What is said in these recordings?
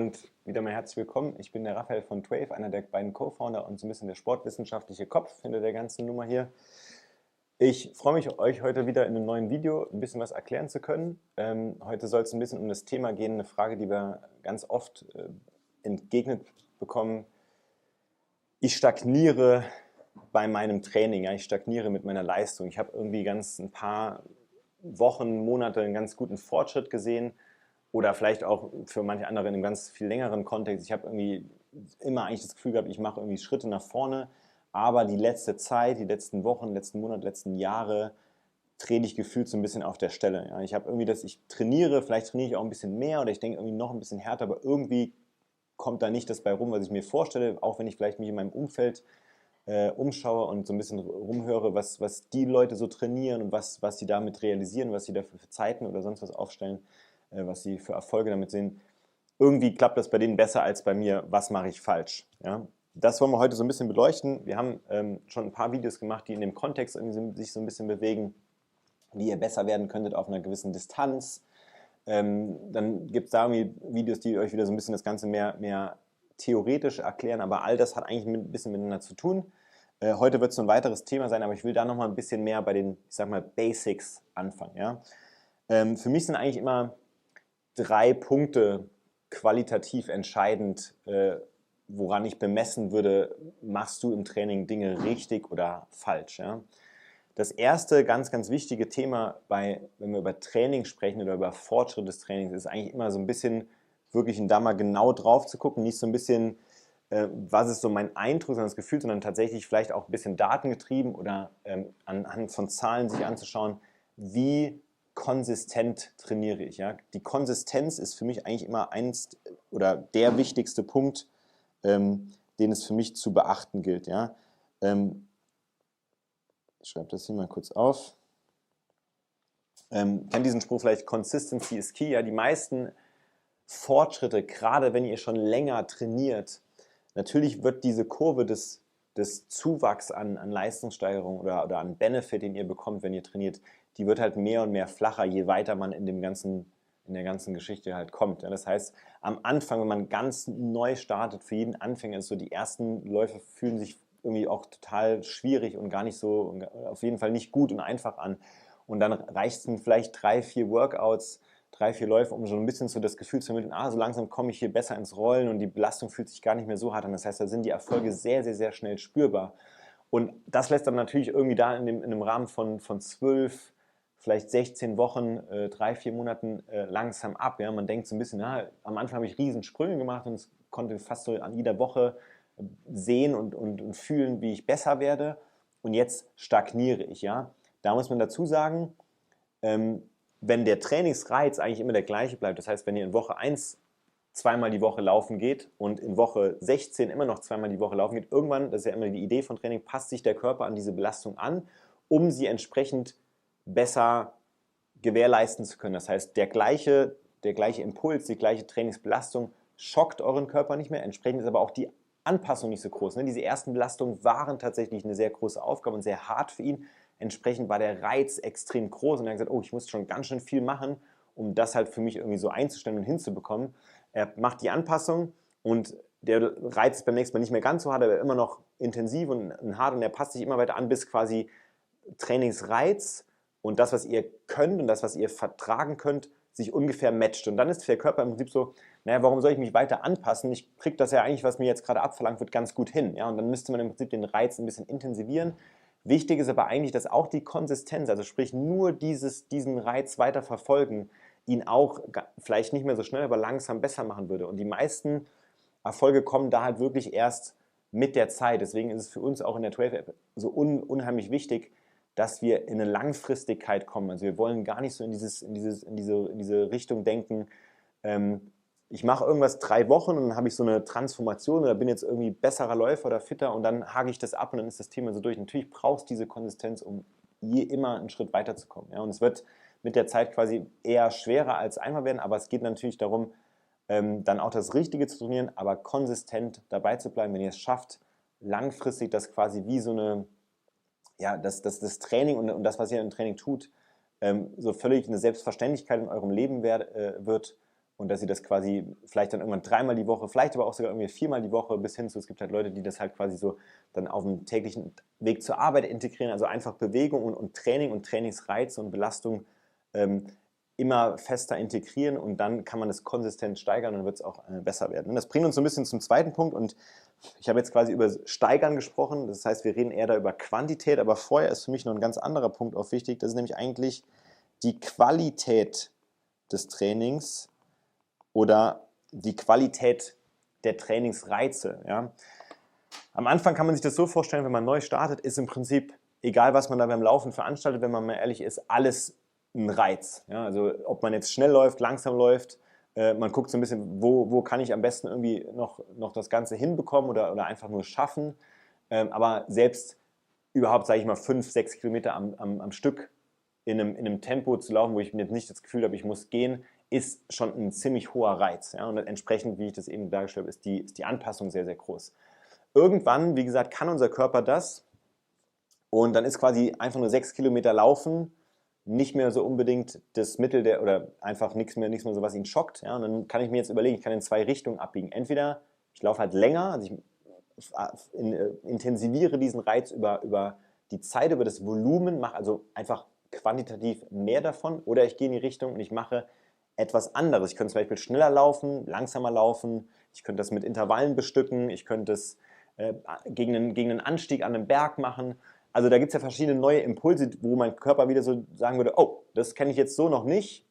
und wieder mal herzlich willkommen. Ich bin der Raphael von Twave, einer der beiden Co-Founder und so ein bisschen der sportwissenschaftliche Kopf hinter der ganzen Nummer hier. Ich freue mich, euch heute wieder in einem neuen Video ein bisschen was erklären zu können. Heute soll es ein bisschen um das Thema gehen, eine Frage, die wir ganz oft entgegnet bekommen. Ich stagniere bei meinem Training, ja, ich stagniere mit meiner Leistung. Ich habe irgendwie ein paar Wochen, Monate einen ganz guten Fortschritt gesehen oder vielleicht auch für manche andere in einem ganz viel längeren Kontext. Ich habe irgendwie immer eigentlich das Gefühl gehabt, ich mache irgendwie Schritte nach vorne, aber die letzte Zeit, die letzten Wochen, letzten Monate, letzten Jahre trete ich gefühlt so ein bisschen auf der Stelle. Ja, ich habe irgendwie ich trainiere, vielleicht trainiere ich auch ein bisschen mehr oder ich denke irgendwie noch ein bisschen härter, aber irgendwie kommt da nicht das bei rum, was ich mir vorstelle, auch wenn ich vielleicht mich in meinem Umfeld umschaue und so ein bisschen rumhöre, was die Leute so trainieren und was sie damit realisieren, was sie dafür für Zeiten oder sonst was aufstellen, was sie für Erfolge damit sehen. Irgendwie klappt das bei denen besser als bei mir. Was mache ich falsch? Ja? Das wollen wir heute so ein bisschen beleuchten. Wir haben schon ein paar Videos gemacht, die in dem Kontext irgendwie sich so ein bisschen bewegen, wie ihr besser werden könntet auf einer gewissen Distanz. Dann gibt es da irgendwie Videos, die euch wieder so ein bisschen das Ganze mehr theoretisch erklären, aber all das hat eigentlich ein bisschen miteinander zu tun. Heute wird es so ein weiteres Thema sein, aber ich will da nochmal ein bisschen mehr bei den, ich sag mal, Basics anfangen. Ja? Für mich sind eigentlich immer 3 Punkte qualitativ entscheidend, woran ich bemessen würde, machst du im Training Dinge richtig oder falsch. Ja? Das erste ganz wichtige Thema, wenn wir über Training sprechen oder über Fortschritt des Trainings, ist eigentlich immer so ein bisschen wirklich da mal genau drauf zu gucken, nicht so ein bisschen, was ist so mein Eindruck, sondern das Gefühl, sondern tatsächlich vielleicht auch ein bisschen datengetrieben oder anhand von Zahlen sich anzuschauen, wie konsistent trainiere ich. Ja? Die Konsistenz ist für mich eigentlich immer eins oder der wichtigste Punkt, den es für mich zu beachten gilt. Ja? Ich schreibe das hier mal kurz auf. Kennt diesen Spruch vielleicht, Consistency is key. Ja? Die meisten Fortschritte, gerade wenn ihr schon länger trainiert, natürlich wird diese Kurve des Zuwachs an Leistungssteigerung oder an Benefit, den ihr bekommt, wenn ihr trainiert, die wird halt mehr und mehr flacher, je weiter man in der ganzen Geschichte halt kommt. Ja, das heißt, am Anfang, wenn man ganz neu startet, für jeden Anfänger ist so, die ersten Läufe fühlen sich irgendwie auch total schwierig und gar nicht so, auf jeden Fall nicht gut und einfach an. Und dann reicht es vielleicht 3, 4 Workouts, 3, 4 Läufe, um so ein bisschen so das Gefühl zu vermitteln, so langsam komme ich hier besser ins Rollen und die Belastung fühlt sich gar nicht mehr so hart an. Das heißt, da sind die Erfolge sehr schnell spürbar. Und das lässt dann natürlich irgendwie da in dem Rahmen von 12, vielleicht 16 Wochen, 3, 4 Monaten langsam ab. Ja? Man denkt so ein bisschen, am Anfang habe ich riesen Sprünge gemacht und es konnte fast so an jeder Woche sehen und fühlen, wie ich besser werde. Und jetzt stagniere ich. Ja? Da muss man dazu sagen, wenn der Trainingsreiz eigentlich immer der gleiche bleibt, das heißt, wenn ihr in Woche 1 zweimal die Woche laufen geht und in Woche 16 immer noch zweimal die Woche laufen geht, irgendwann, das ist ja immer die Idee von Training, passt sich der Körper an diese Belastung an, um sie entsprechend besser gewährleisten zu können. Das heißt, der gleiche Impuls, die gleiche Trainingsbelastung schockt euren Körper nicht mehr, entsprechend ist aber auch die Anpassung nicht so groß. Diese ersten Belastungen waren tatsächlich eine sehr große Aufgabe und sehr hart für ihn. Entsprechend war der Reiz extrem groß und er hat gesagt, oh, ich muss schon ganz schön viel machen, um das halt für mich irgendwie so einzustellen und hinzubekommen. Er macht die Anpassung und der Reiz ist beim nächsten Mal nicht mehr ganz so hart, aber immer noch intensiv und hart und er passt sich immer weiter an, bis quasi Trainingsreiz und das, was ihr könnt und das, was ihr vertragen könnt, sich ungefähr matcht. Und dann ist der Körper im Prinzip so, naja, warum soll ich mich weiter anpassen? Ich kriege das ja eigentlich, was mir jetzt gerade abverlangt wird, ganz gut hin. Ja? Und dann müsste man im Prinzip den Reiz ein bisschen intensivieren. Wichtig ist aber eigentlich, dass auch die Konsistenz, also sprich nur diesen Reiz weiter verfolgen, ihn auch vielleicht nicht mehr so schnell, aber langsam besser machen würde. Und die meisten Erfolge kommen da halt wirklich erst mit der Zeit. Deswegen ist es für uns auch in der 12-App so unheimlich wichtig, dass wir in eine Langfristigkeit kommen. Also wir wollen gar nicht so in diese Richtung denken, ich mache irgendwas 3 Wochen und dann habe ich so eine Transformation oder bin jetzt irgendwie besserer Läufer oder fitter und dann hake ich das ab und dann ist das Thema so durch. Natürlich brauchst du diese Konsistenz, um immer einen Schritt weiterzukommen. Ja? Und es wird mit der Zeit quasi eher schwerer als einmal werden, aber es geht natürlich darum, dann auch das Richtige zu trainieren, aber konsistent dabei zu bleiben, wenn ihr es schafft, langfristig das quasi wie so eine, ja, das Training und das, was ihr im Training tut, so völlig eine Selbstverständlichkeit in eurem Leben wird und dass sie das quasi vielleicht dann irgendwann 3-mal die Woche, vielleicht aber auch sogar irgendwie 4-mal die Woche bis hin zu, es gibt halt Leute, die das halt quasi so dann auf dem täglichen Weg zur Arbeit integrieren, also einfach Bewegung und Training und Trainingsreiz und Belastung immer fester integrieren und dann kann man es konsistent steigern und dann wird es auch besser werden. Und das bringt uns so ein bisschen zum zweiten Punkt und ich habe jetzt quasi über Steigern gesprochen, das heißt, wir reden eher da über Quantität, aber vorher ist für mich noch ein ganz anderer Punkt auch wichtig, das ist nämlich eigentlich die Qualität des Trainings oder die Qualität der Trainingsreize. Ja. Am Anfang kann man sich das so vorstellen, wenn man neu startet, ist im Prinzip, egal was man da beim Laufen veranstaltet, wenn man mal ehrlich ist, alles ein Reiz. Ja. Also ob man jetzt schnell läuft, langsam läuft, man guckt so ein bisschen, wo kann ich am besten irgendwie noch das Ganze hinbekommen oder einfach nur schaffen. Aber selbst überhaupt, sage ich mal, 5-6 Kilometer am Stück in einem Tempo zu laufen, wo ich jetzt nicht das Gefühl habe, ich muss gehen, ist schon ein ziemlich hoher Reiz. Ja? Und entsprechend, wie ich das eben dargestellt habe, ist die Anpassung sehr, sehr groß. Irgendwann, wie gesagt, kann unser Körper das und dann ist quasi einfach nur 6 Kilometer Laufen nicht mehr so unbedingt das Mittel oder einfach nichts mehr so, was ihn schockt. Ja? Und dann kann ich mir jetzt überlegen, ich kann in 2 Richtungen abbiegen. Entweder ich laufe halt länger, also ich intensiviere diesen Reiz über die Zeit, über das Volumen, mache also einfach quantitativ mehr davon, oder ich gehe in die Richtung und ich mache etwas anderes. Ich könnte zum Beispiel schneller laufen, langsamer laufen, ich könnte das mit Intervallen bestücken, ich könnte es gegen einen Anstieg an einem Berg machen. Also da gibt es ja verschiedene neue Impulse, wo mein Körper wieder so sagen würde, oh, das kenne ich jetzt so noch nicht,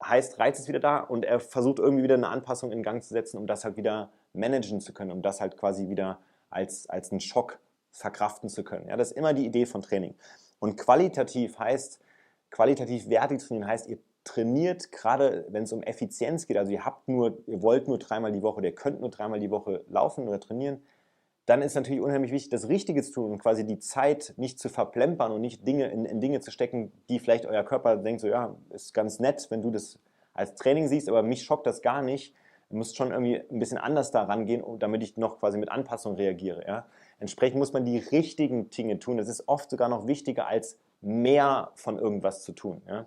heißt, Reiz ist wieder da und er versucht irgendwie wieder eine Anpassung in Gang zu setzen, um das halt wieder managen zu können, um das halt quasi wieder als einen Schock verkraften zu können. Ja, das ist immer die Idee von Training. Und qualitativ wertig trainieren heißt, ihr trainiert, gerade wenn es um Effizienz geht, also ihr wollt nur 3-mal die Woche, oder ihr könnt nur 3-mal die Woche laufen oder trainieren, dann ist natürlich unheimlich wichtig, das Richtige zu tun und quasi die Zeit nicht zu verplempern und nicht in Dinge zu stecken, die vielleicht euer Körper denkt, so ja, ist ganz nett, wenn du das als Training siehst, aber mich schockt das gar nicht. Du musst schon irgendwie ein bisschen anders da rangehen, damit ich noch quasi mit Anpassung reagiere. Ja? Entsprechend muss man die richtigen Dinge tun. Das ist oft sogar noch wichtiger, als mehr von irgendwas zu tun. Ja?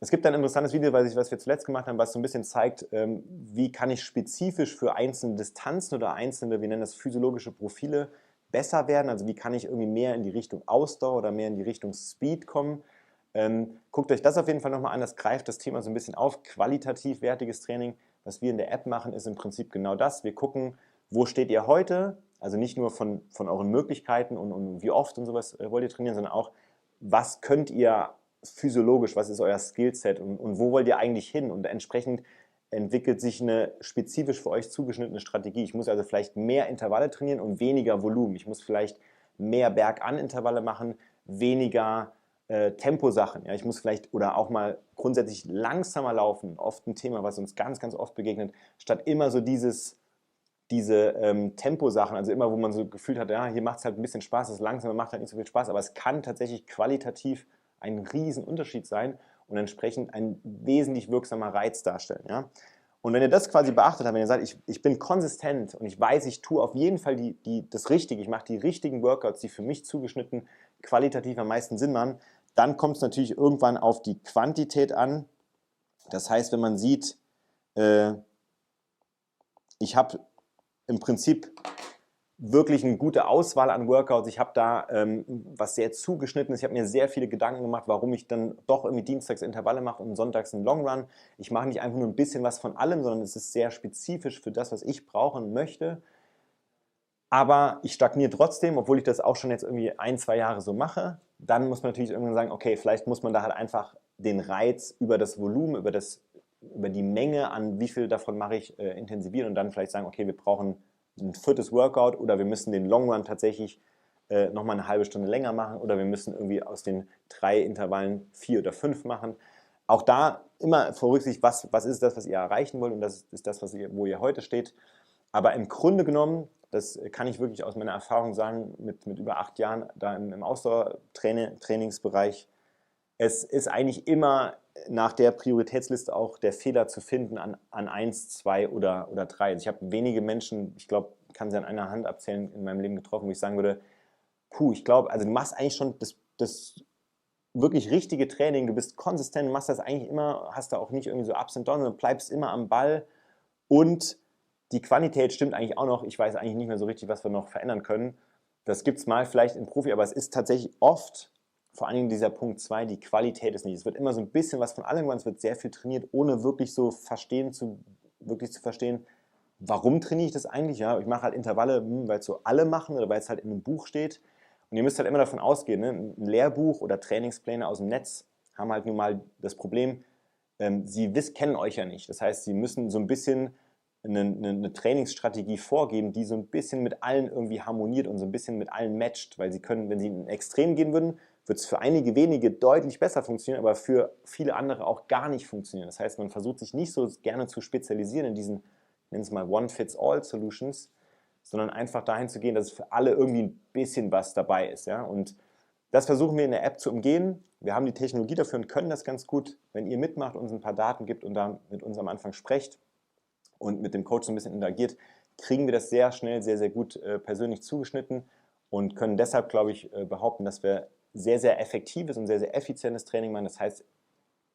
Es gibt ein interessantes Video, was wir zuletzt gemacht haben, was so ein bisschen zeigt, wie kann ich spezifisch für einzelne Distanzen oder einzelne, wir nennen das physiologische Profile, besser werden. Also wie kann ich irgendwie mehr in die Richtung Ausdauer oder mehr in die Richtung Speed kommen. Guckt euch das auf jeden Fall nochmal an, das greift das Thema so ein bisschen auf. Qualitativ wertiges Training, was wir in der App machen, ist im Prinzip genau das. Wir gucken, wo steht ihr heute, also nicht nur von euren Möglichkeiten und wie oft und sowas wollt ihr trainieren, sondern auch, was könnt ihr physiologisch, was ist euer Skillset und wo wollt ihr eigentlich hin? Und entsprechend entwickelt sich eine spezifisch für euch zugeschnittene Strategie. Ich muss also vielleicht mehr Intervalle trainieren und weniger Volumen. Ich muss vielleicht mehr Bergan-Intervalle machen, weniger Temposachen. Ja? Ich muss vielleicht oder auch mal grundsätzlich langsamer laufen. Oft ein Thema, was uns ganz, ganz oft begegnet, statt immer so diese Temposachen, also immer, wo man so gefühlt hat, ja, hier macht es halt ein bisschen Spaß, das Langsame macht halt nicht so viel Spaß, aber es kann tatsächlich qualitativ ein riesen Unterschied sein und entsprechend ein wesentlich wirksamer Reiz darstellen. Ja? Und wenn ihr das quasi beachtet habt, wenn ihr sagt, ich bin konsistent und ich weiß, ich tue auf jeden Fall das Richtige, ich mache die richtigen Workouts, die für mich zugeschnitten qualitativ am meisten Sinn machen, dann kommt es natürlich irgendwann auf die Quantität an. Das heißt, wenn man sieht, ich habe im Prinzip wirklich eine gute Auswahl an Workouts. Ich habe da was sehr zugeschnitten ist. Ich habe mir sehr viele Gedanken gemacht, warum ich dann doch irgendwie dienstags Intervalle mache und sonntags einen Long Run. Ich mache nicht einfach nur ein bisschen was von allem, sondern es ist sehr spezifisch für das, was ich brauche und möchte. Aber ich stagniere trotzdem, obwohl ich das auch schon jetzt irgendwie 1-2 Jahre so mache. Dann muss man natürlich irgendwann sagen, okay, vielleicht muss man da halt einfach den Reiz über das Volumen, über die Menge an wie viel davon mache ich intensivieren und dann vielleicht sagen, okay, wir brauchen ein 4. Workout oder wir müssen den Long Run tatsächlich nochmal eine halbe Stunde länger machen oder wir müssen irgendwie aus den 3 Intervallen 4 oder 5 machen. Auch da immer berücksichtigt, was ist das, was ihr erreichen wollt und das ist das, wo ihr heute steht. Aber im Grunde genommen, das kann ich wirklich aus meiner Erfahrung sagen, mit über 8 Jahren da im Ausdauertrainingsbereich, es ist eigentlich immer nach der Prioritätsliste auch der Fehler zu finden an 1, 2 oder 3. Also ich habe wenige Menschen, ich glaube, ich kann sie an einer Hand abzählen, in meinem Leben getroffen, wo ich sagen würde, puh, ich glaube, also du machst eigentlich schon wirklich richtige Training, du bist konsistent, machst das eigentlich immer, hast da auch nicht irgendwie so Ups und Downs, sondern bleibst immer am Ball und die Quantität stimmt eigentlich auch noch. Ich weiß eigentlich nicht mehr so richtig, was wir noch verändern können. Das gibt es mal vielleicht im Profi, aber es ist tatsächlich oft, vor allen Dingen dieser Punkt 2, die Qualität ist nicht. Es wird immer so ein bisschen was von allem, es wird sehr viel trainiert, ohne wirklich so wirklich zu verstehen, warum trainiere ich das eigentlich? Ja, ich mache halt Intervalle, weil es so alle machen oder weil es halt in einem Buch steht. Und ihr müsst halt immer davon ausgehen, ne? Ein Lehrbuch oder Trainingspläne aus dem Netz haben halt nun mal das Problem, sie kennen euch ja nicht. Das heißt, sie müssen so ein bisschen eine Trainingsstrategie vorgeben, die so ein bisschen mit allen irgendwie harmoniert und so ein bisschen mit allen matcht, weil sie können, wenn sie in ein Extrem gehen würden, wird es für einige wenige deutlich besser funktionieren, aber für viele andere auch gar nicht funktionieren. Das heißt, man versucht sich nicht so gerne zu spezialisieren in diesen, nennen es mal One-Fits-All-Solutions, sondern einfach dahin zu gehen, dass es für alle irgendwie ein bisschen was dabei ist. Ja? Und das versuchen wir in der App zu umgehen. Wir haben die Technologie dafür und können das ganz gut. Wenn ihr mitmacht, uns ein paar Daten gibt und da mit uns am Anfang sprecht und mit dem Coach so ein bisschen interagiert, kriegen wir das sehr schnell, sehr, sehr gut persönlich zugeschnitten und können deshalb, glaube ich, behaupten, dass wir sehr, sehr effektives und sehr, sehr effizientes Training machen. Das heißt,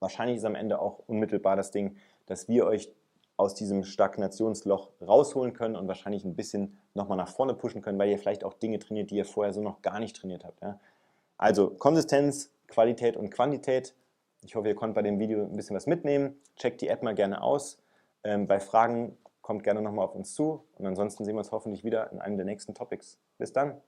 wahrscheinlich ist am Ende auch unmittelbar das Ding, dass wir euch aus diesem Stagnationsloch rausholen können und wahrscheinlich ein bisschen nochmal nach vorne pushen können, weil ihr vielleicht auch Dinge trainiert, die ihr vorher so noch gar nicht trainiert habt. Ja? Also Konsistenz, Qualität und Quantität. Ich hoffe, ihr konntet bei dem Video ein bisschen was mitnehmen. Checkt die App mal gerne aus. Bei Fragen kommt gerne nochmal auf uns zu und ansonsten sehen wir uns hoffentlich wieder in einem der nächsten Topics. Bis dann!